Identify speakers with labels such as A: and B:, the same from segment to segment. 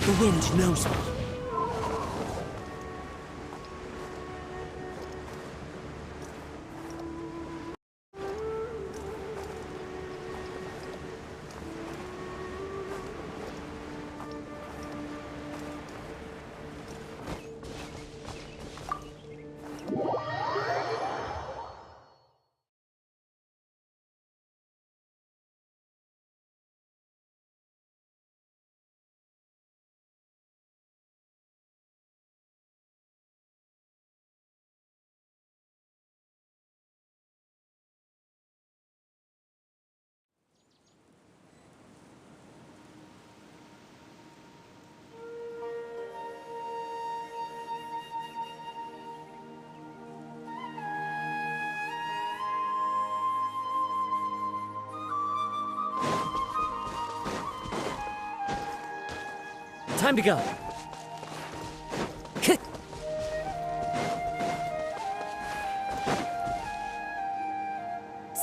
A: The wind knows me. Time to go.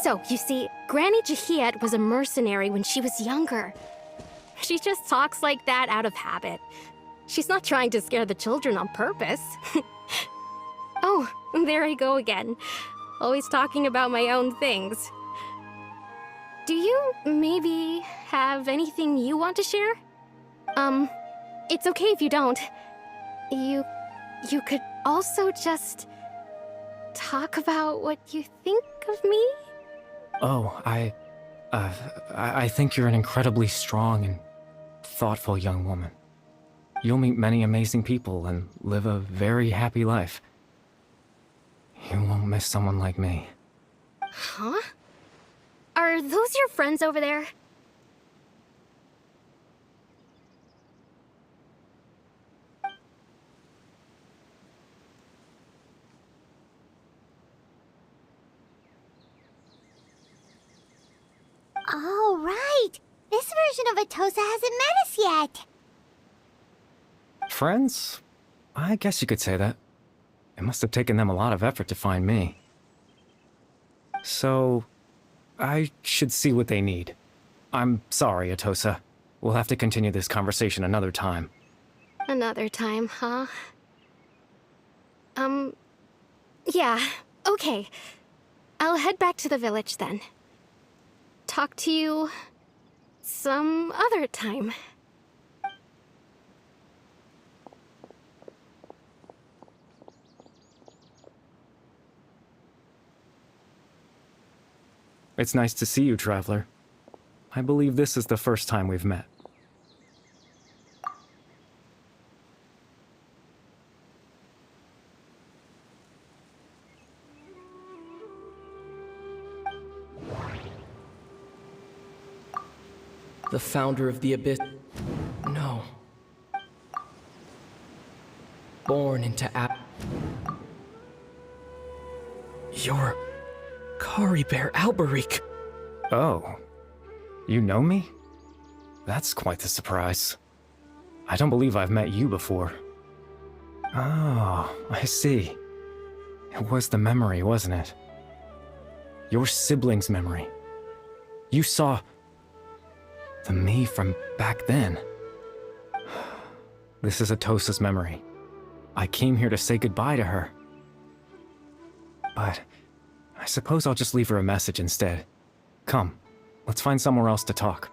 B: So, you see, Granny Jahiet was a mercenary when she was younger. She just talks like that out of habit. She's not trying to scare the children on purpose. Oh, there I go again. Always talking about my own things. Do you maybe have anything you want to share? It's okay if you don't. You could also just talk about what you think of me?
C: Oh, I think you're an incredibly strong and thoughtful young woman. You'll meet many amazing people and live a very happy life. You won't miss someone like me.
B: Huh? Are those your friends over there?
D: Oh, right! This version of Atosa hasn't met us yet!
C: Friends? I guess you could say that. It must have taken them a lot of effort to find me. So, I should see what they need. I'm sorry, Atosa. We'll have to continue this conversation another time.
B: Another time, huh? Yeah, okay. I'll head back to the village then. Talk to you some other time.
C: It's nice to see you, Traveler. I believe this is the first time we've met.
A: The founder of the Abyss... No. Born into You're... Kari Bear Alberic.
C: Oh. You know me? That's quite the surprise. I don't believe I've met you before. Oh, I see. It was the memory, wasn't it? Your sibling's memory. You saw... the me from back then. This is Atosa's memory. I came here to say goodbye to her. But I suppose I'll just leave her a message instead. Come, let's find somewhere else to talk.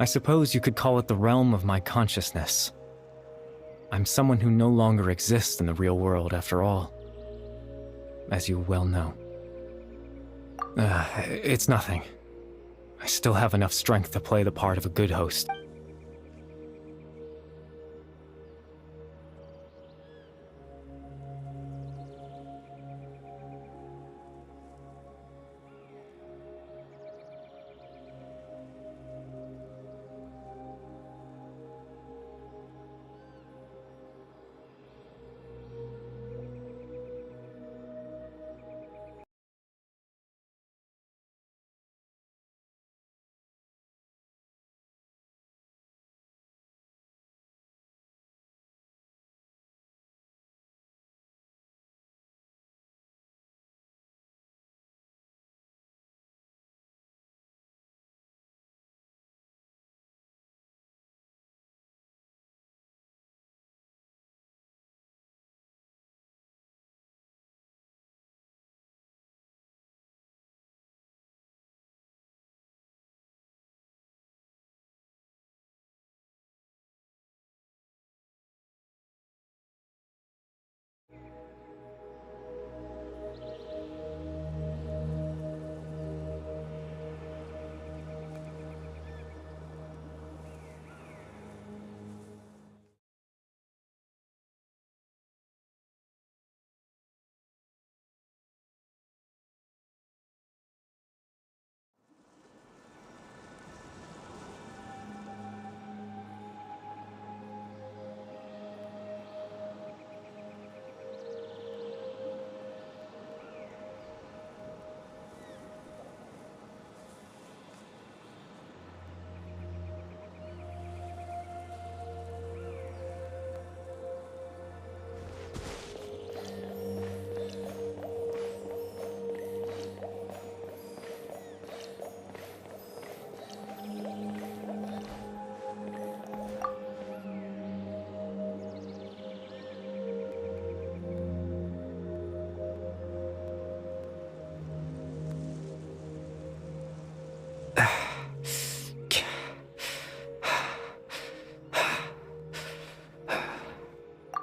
C: I suppose you could call it the realm of my consciousness. I'm someone who no longer exists in the real world, after all, as you well know. It's nothing. I still have enough strength to play the part of a good host.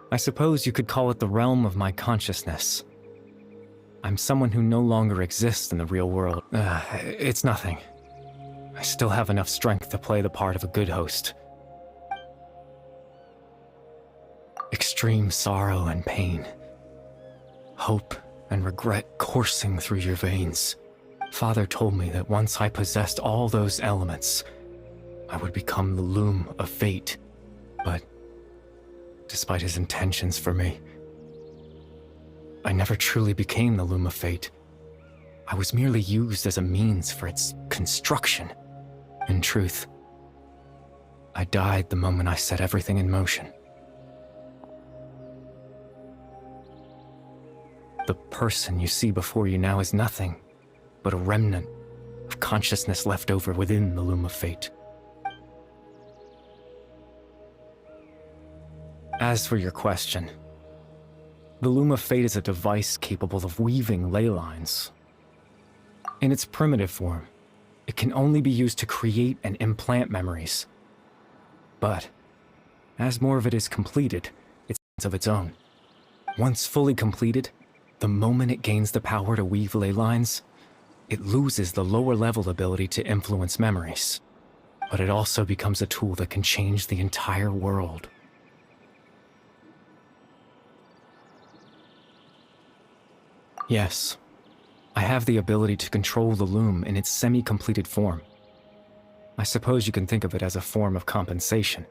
C: I suppose you could call it the realm of my consciousness. I'm someone who no longer exists in the real world. It's nothing. I still have enough strength to play the part of a good host. Extreme sorrow and pain. Hope and regret coursing through your veins. Father told me that once I possessed all those elements, I would become the loom of fate. But despite his intentions for me, I never truly became the loom of fate. I was merely used as a means for its construction. In truth, I died the moment I set everything in motion. The person you see before you now is nothing but a remnant of consciousness left over within the loom of fate. As for your question, the loom of fate is a device capable of weaving ley lines. In its primitive form, it can only be used to create and implant memories. But as more of it is completed, it's of its own. Once fully completed, the moment it gains the power to weave ley lines, it loses the lower level ability to influence memories. But it also becomes a tool that can change the entire world. Yes, I have the ability to control the loom in its semi-completed form. I suppose you can think of it as a form of compensation.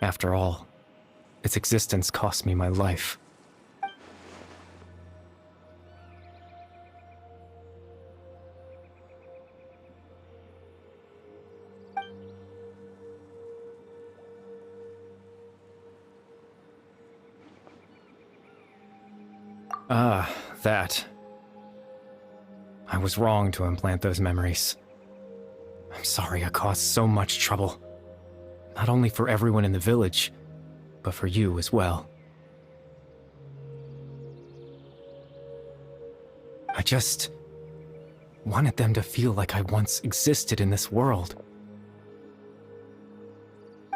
C: After all, its existence cost me my life. Ah, that. I was wrong to implant those memories. I'm sorry I caused so much trouble. Not only for everyone in the village, but for you as well. I just wanted them to feel like I once existed in this world.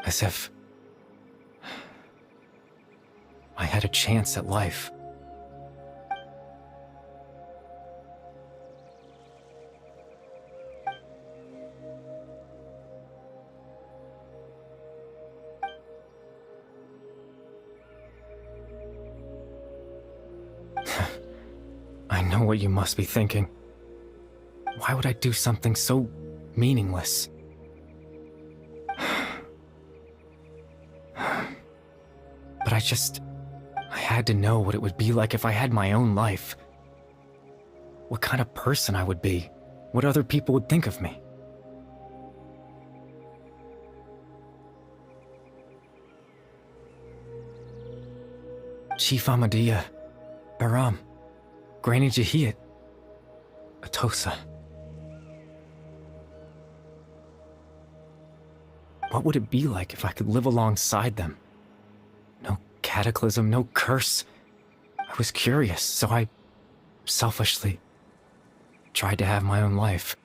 C: As if I had a chance at life. I know what you must be thinking. Why would I do something so meaningless? But I had to know what it would be like if I had my own life. What kind of person I would be. What other people would think of me. Chief Ahmadiyya, Baram, Granny Jahiyat, Atosa. What would it be like if I could live alongside them? No cataclysm, no curse. I was curious, so I selfishly tried to have my own life.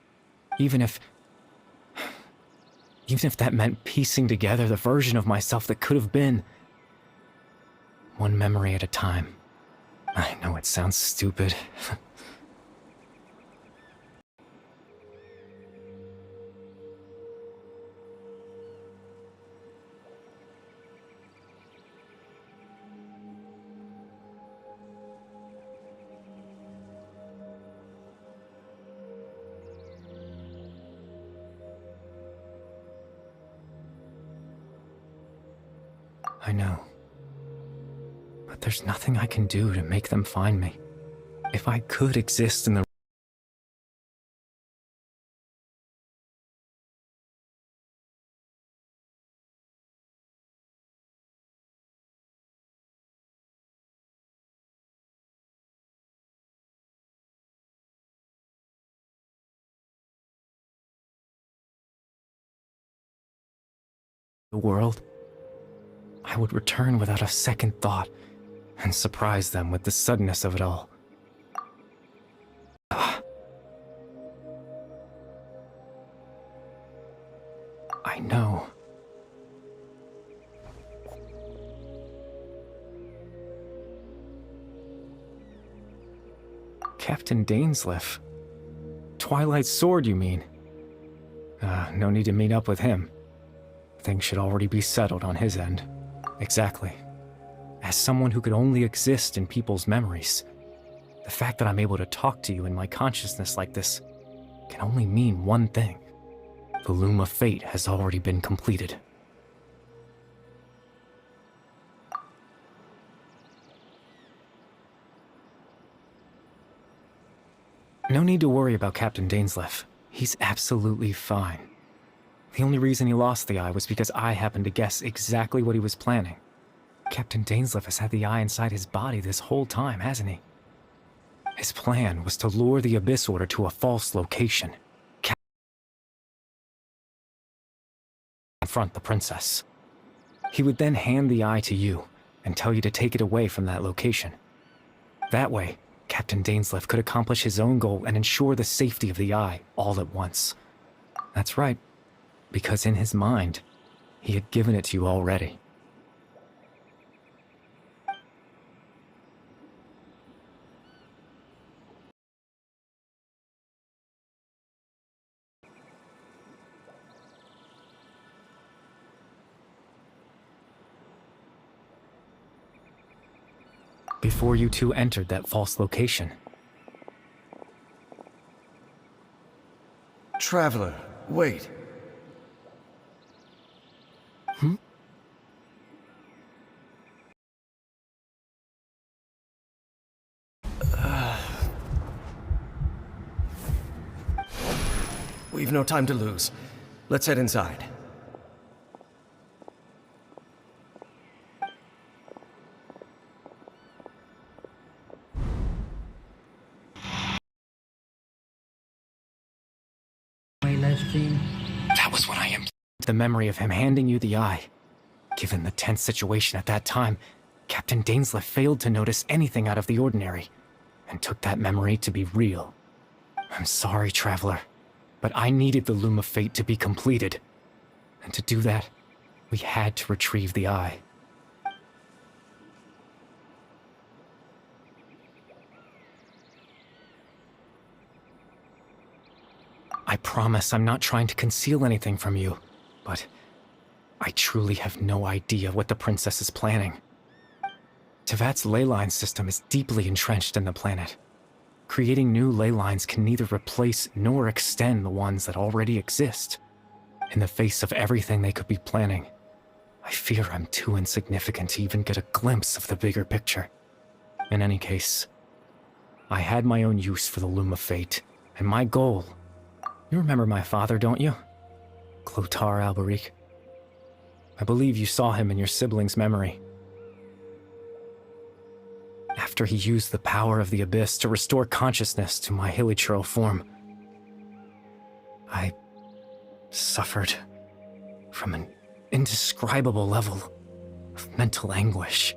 C: Even if that meant piecing together the version of myself that could have been. One memory at a time. I know it sounds stupid. I know. But there's nothing I can do to make them find me. If I could exist in the world, I would return without a second thought and surprise them with the suddenness of it all. I know. Captain Dainsleif. Twilight's sword, you mean? No need to meet up with him. Things should already be settled on his end. Exactly. As someone who could only exist in people's memories, the fact that I'm able to talk to you in my consciousness like this can only mean one thing. The loom of fate has already been completed. No need to worry about Captain Dainsleif. He's absolutely fine. The only reason he lost the eye was because I happened to guess exactly what he was planning. Captain Dainsleif has had the eye inside his body this whole time, hasn't he? His plan was to lure the Abyss Order to a false location. Confront the princess. He would then hand the eye to you and tell you to take it away from that location. That way, Captain Dainsleif could accomplish his own goal and ensure the safety of the eye all at once. That's right, because in his mind, he had given it to you already. Before you two entered that false location.
E: Traveler, wait. We've no time to lose. Let's head inside.
C: That was when I am. The memory of him handing you the eye. Given the tense situation at that time, Captain Dainsleif failed to notice anything out of the ordinary, and took that memory to be real. I'm sorry, Traveler, but I needed the Loom of Fate to be completed. And to do that, we had to retrieve the eye. I promise I'm not trying to conceal anything from you, but I truly have no idea what the princess is planning. Tevat's ley line system is deeply entrenched in the planet. Creating new ley lines can neither replace nor extend the ones that already exist. In the face of everything they could be planning, I fear I'm too insignificant to even get a glimpse of the bigger picture. In any case, I had my own use for the Loom of Fate, and my goal... You remember my father, don't you? Clotar Alberic. I believe you saw him in your sibling's memory. After he used the power of the Abyss to restore consciousness to my hilichurl form, I suffered from an indescribable level of mental anguish.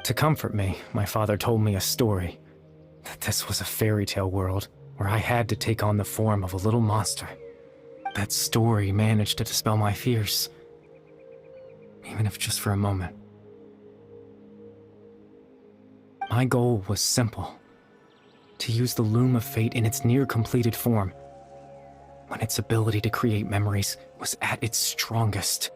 C: To comfort me, my father told me a story, that this was a fairy tale world where I had to take on the form of a little monster. That story managed to dispel my fears, even if just for a moment. My goal was simple: to use the Loom of Fate in its near-completed form, when its ability to create memories was at its strongest,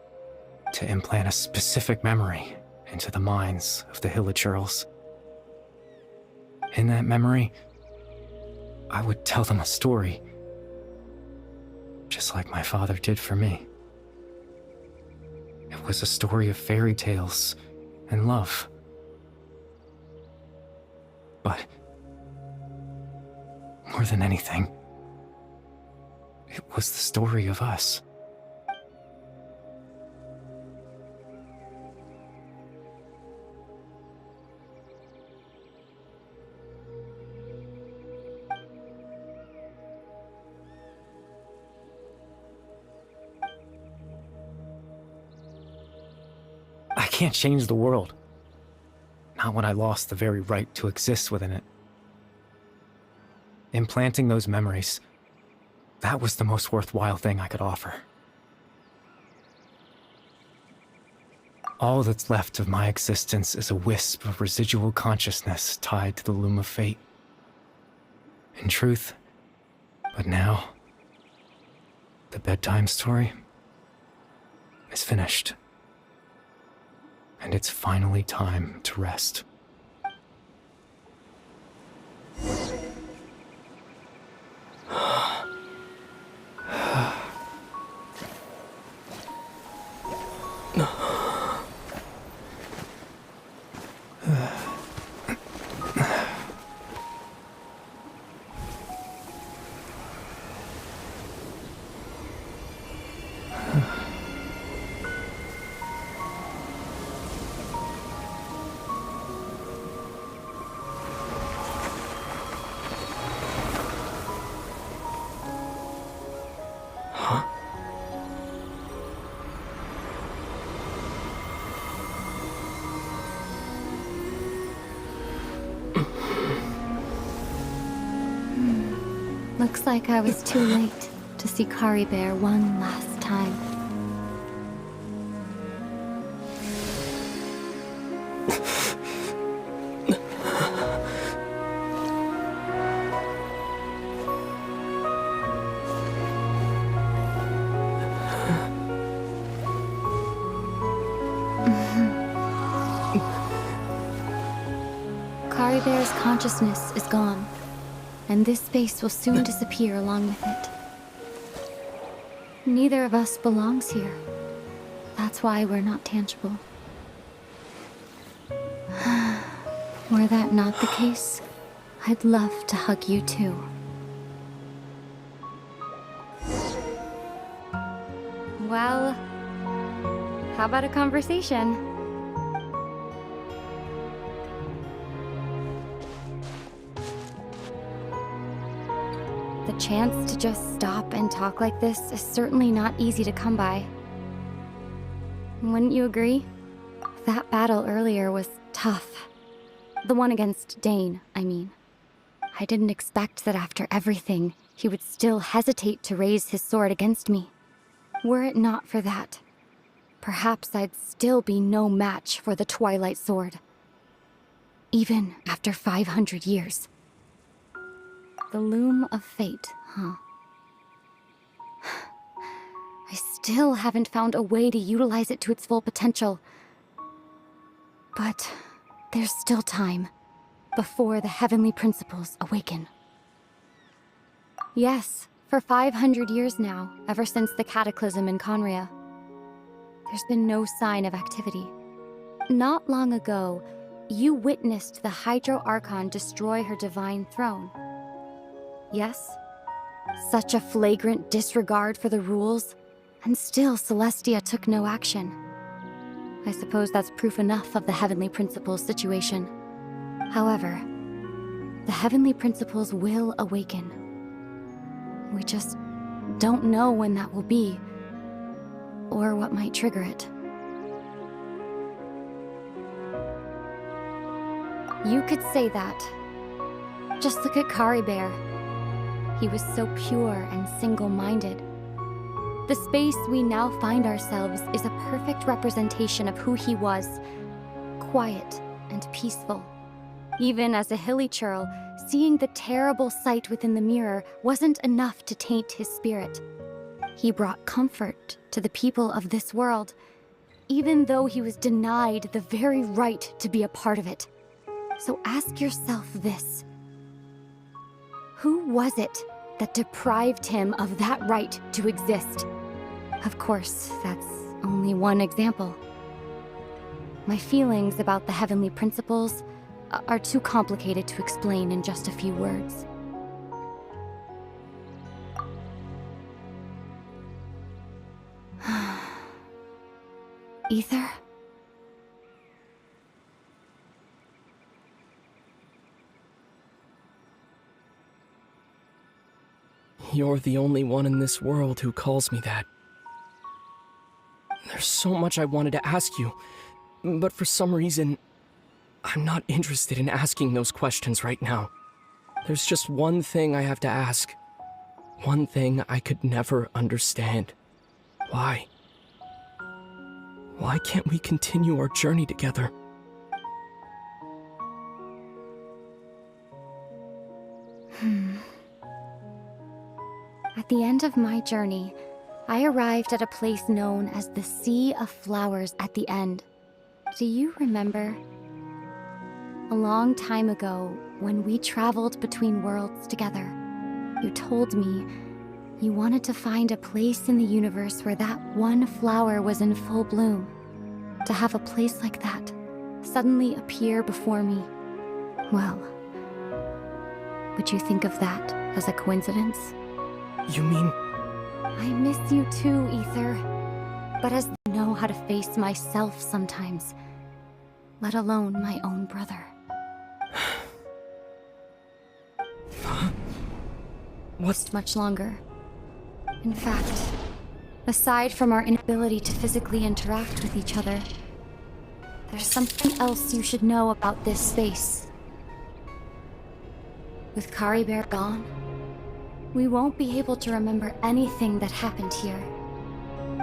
C: to implant a specific memory into the minds of the hilichurls. In that memory, I would tell them a story, just like my father did for me. It was a story of fairy tales and love. But more than anything, it was the story of us. I can't change the world. Not when I lost the very right to exist within it. Implanting those memories, that was the most worthwhile thing I could offer. All that's left of my existence is a wisp of residual consciousness tied to the Loom of Fate. In truth, but now, the bedtime story is finished. And it's finally time to rest.
D: Looks like I was too late to see Kari Bear one last time. Kari Bear's consciousness is gone, and this space will soon disappear along with it. Neither of us belongs here. That's why we're not tangible. Were that not the case, I'd love to hug you too. Well, how about a conversation? The chance to just stop and talk like this is certainly not easy to come by. Wouldn't you agree? That battle earlier was tough. The one against Dane, I mean. I didn't expect that after everything, he would still hesitate to raise his sword against me. Were it not for that, perhaps I'd still be no match for the Twilight Sword. Even after 500 years. The loom of fate, huh? I still haven't found a way to utilize it to its full potential. But there's still time before the heavenly principles awaken. Yes, for 500 years now, ever since the cataclysm in Conria, there's been no sign of activity. Not long ago, you witnessed the Hydro Archon destroy her divine throne. Yes? Such a flagrant disregard for the rules, and still Celestia took no action. I suppose that's proof enough of the Heavenly Principles situation. However, the Heavenly Principles will awaken. We just don't know when that will be, or what might trigger it. You could say that. Just look at Caribert. He was so pure and single-minded. The space we now find ourselves is a perfect representation of who he was. Quiet and peaceful. Even as a hilly churl, seeing the terrible sight within the mirror wasn't enough to taint his spirit. He brought comfort to the people of this world, even though he was denied the very right to be a part of it. So ask yourself this. Who was it that deprived him of that right to exist? Of course, that's only one example. My feelings about the heavenly principles are too complicated to explain in just a few words. Ether?
A: You're the only one in this world who calls me that. There's so much I wanted to ask you, but for some reason, I'm not interested in asking those questions right now. There's just one thing I have to ask. One thing I could never understand. Why? Why can't we continue our journey together?
D: At the end of my journey, I arrived at a place known as the Sea of Flowers at the end. Do you remember? A long time ago, when we traveled between worlds together, you told me you wanted to find a place in the universe where that one flower was in full bloom. To have a place like that suddenly appear before me. Well, would you think of that as a coincidence?
A: You mean...
D: I miss you too, Ether. But as I know how to face myself sometimes, let alone my own brother.
A: What's...
D: Much longer. In fact, aside from our inability to physically interact with each other, there's something else you should know about this space. With Caribert gone, we won't be able to remember anything that happened here.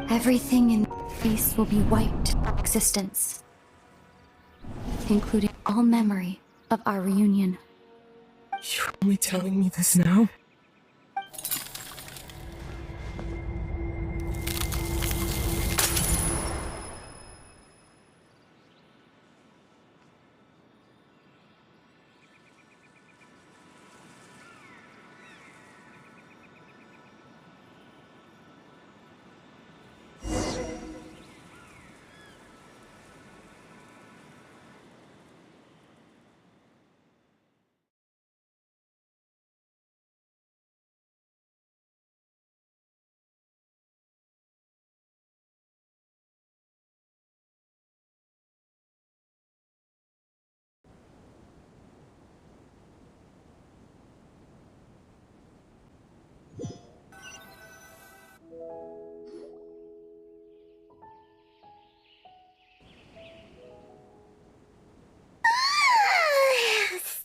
D: Everything in this space will be wiped from existence, including all memory of our reunion.
A: You're only telling me this now?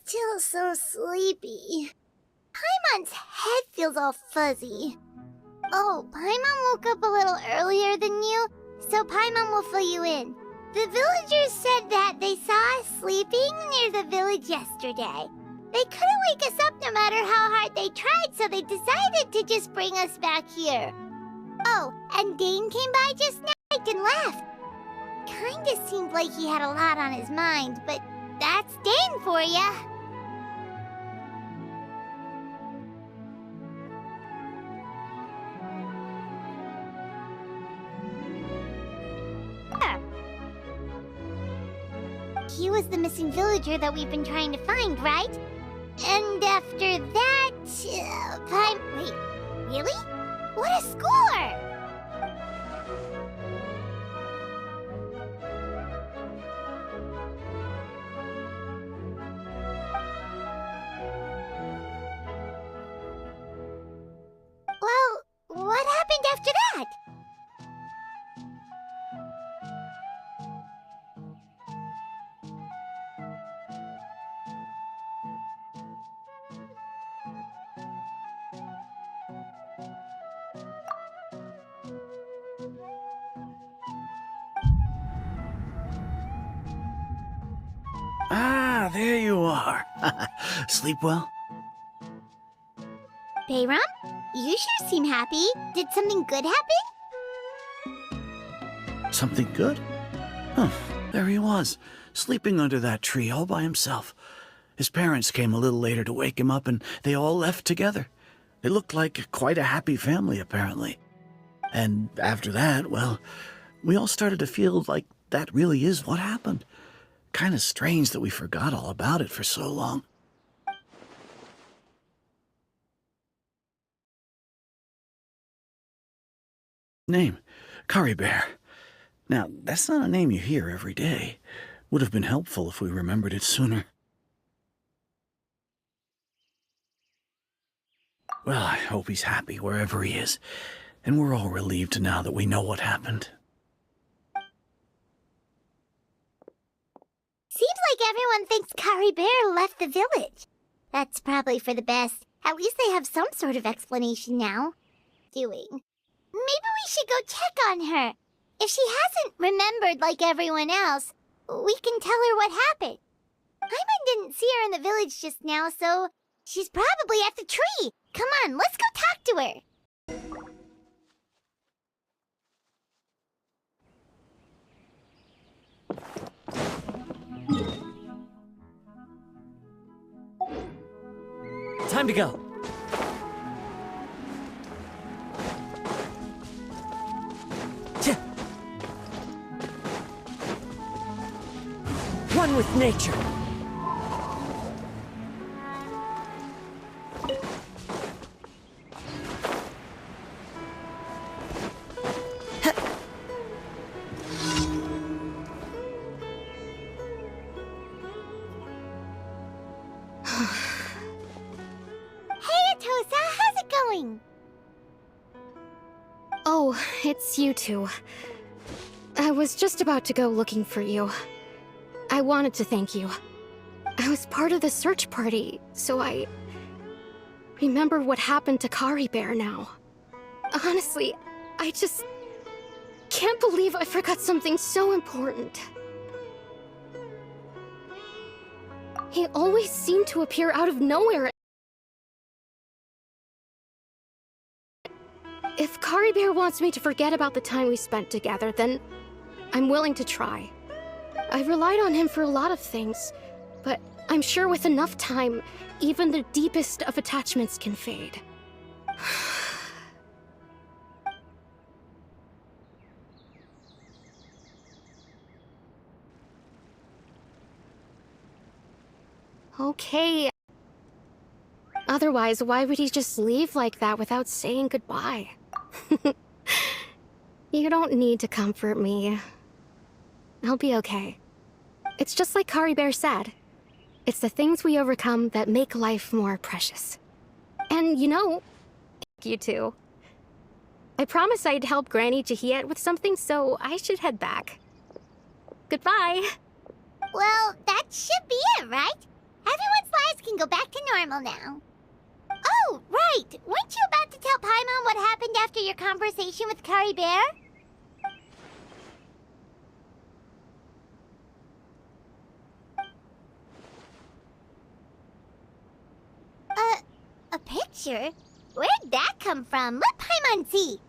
F: Still so sleepy. Paimon's head feels all fuzzy. Oh, Paimon woke up a little earlier than you, so Paimon will fill you in. The villagers said that they saw us sleeping near the village yesterday. They couldn't wake us up no matter how hard they tried, so they decided to just bring us back here. Oh, and Dane came by just now and left. Kinda seemed like he had a lot on his mind, but that's Dane for ya. He was the missing villager that we've been trying to find, right? And after that, wait, really? What a score! Well, what happened after that?
G: Ah, there you are. Sleep well?
F: Bayram, you sure seem happy. Did something good happen?
G: Something good? Huh, there he was, sleeping under that tree all by himself. His parents came a little later to wake him up, and they all left together. They looked like quite a happy family, apparently. And after that, well, we all started to feel like that really is what happened. Kinda strange that we forgot all about it for so long. Name, Curry Bear. Now, that's not a name you hear every day. Would have been helpful if we remembered it sooner. Well, I hope he's happy wherever he is, and we're all relieved now that we know what happened.
F: Seems like everyone thinks Curry Bear left the village. That's probably for the best. At least they have some sort of explanation now. Maybe we should go check on her. If she hasn't remembered like everyone else, we can tell her what happened. Paimon didn't see her in the village just now, so she's probably at the tree. Come on, let's go talk to her.
E: Time to go. One with nature.
B: Oh, it's you two. I was just about to go looking for you. I wanted to thank you. I was part of the search party, so I remember what happened to Curry Bear now. Honestly, I just can't believe I forgot something so important. He always seemed to appear out of nowhere. If Curry Bear wants me to forget about the time we spent together, then I'm willing to try. I've relied on him for a lot of things, but I'm sure with enough time, even the deepest of attachments can fade. Okay. Otherwise, why would he just leave like that without saying goodbye? You don't need to comfort me. I'll be okay. It's just like Curry Bear said. It's the things we overcome that make life more precious. And you know, you too. I promised I'd help Granny Jahiet with something, so I should head back. Goodbye.
F: Well, that should be it, right? Everyone's lives can go back to normal now. Oh, Oh, right! Weren't you about to tell Paimon what happened after your conversation with Kari Bear? A picture? Where'd that come from? Let Paimon see!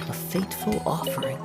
A: A fateful offering.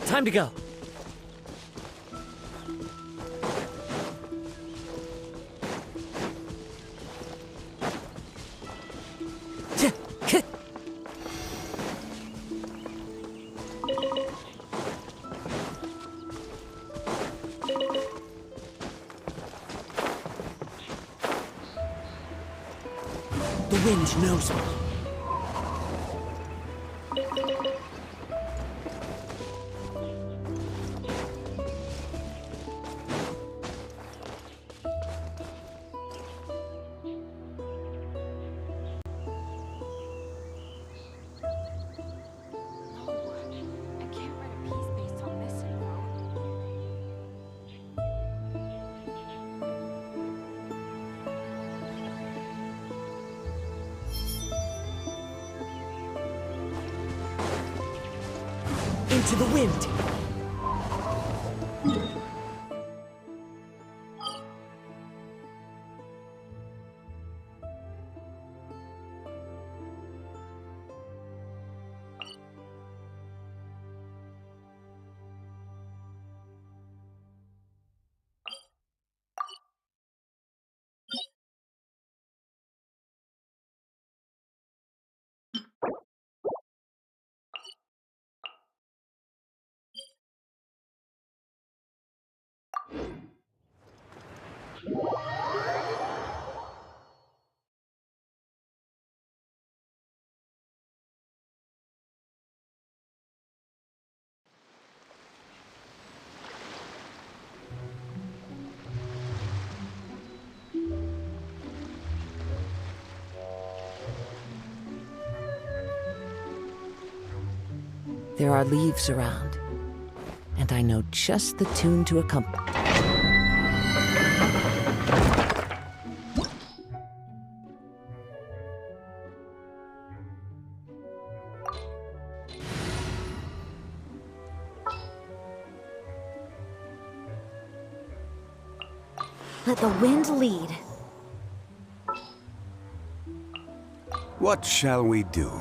E: Time to go. The wind knows me. Into the wind.
H: There are leaves around, and I know just the tune to accompany.
B: Let the wind lead.
I: What shall we do?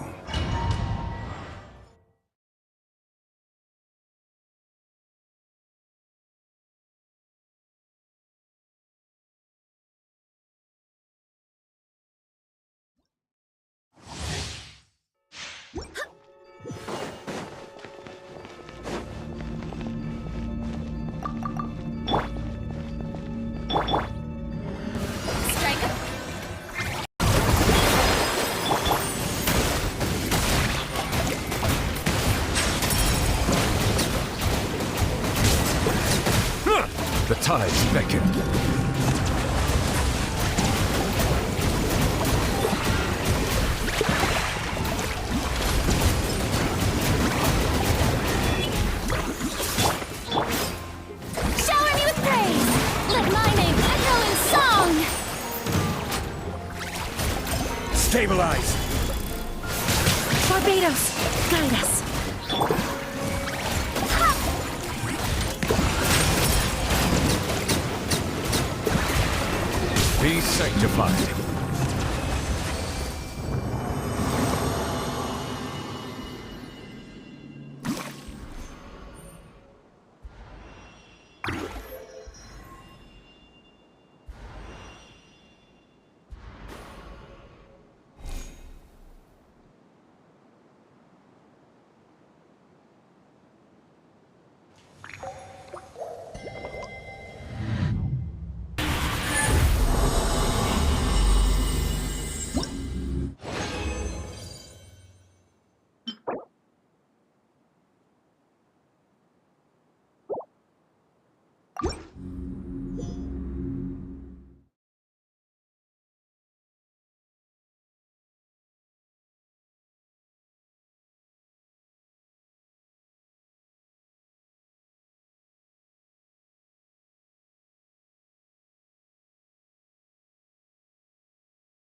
E: The tides beckon.
B: Shower me with praise! Let my name echo in song!
E: Stabilize!
B: Barbados, guide us.
E: Be sanctified.